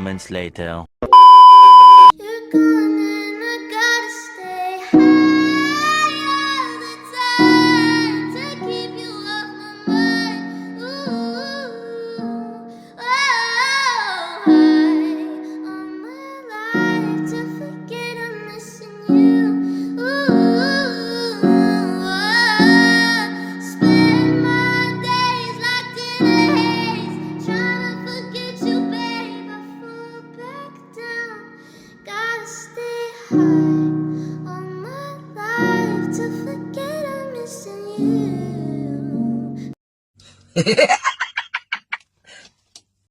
moments later. You're gone and I gotta stay high all the time to keep you off my mind. Ooh, oh, high on my life to forget I'm missing you. Ooh, spend my days locked in a haze, trying to forget you, babe. I fall back down. Gotta stay high all my life to forget I'm missing you.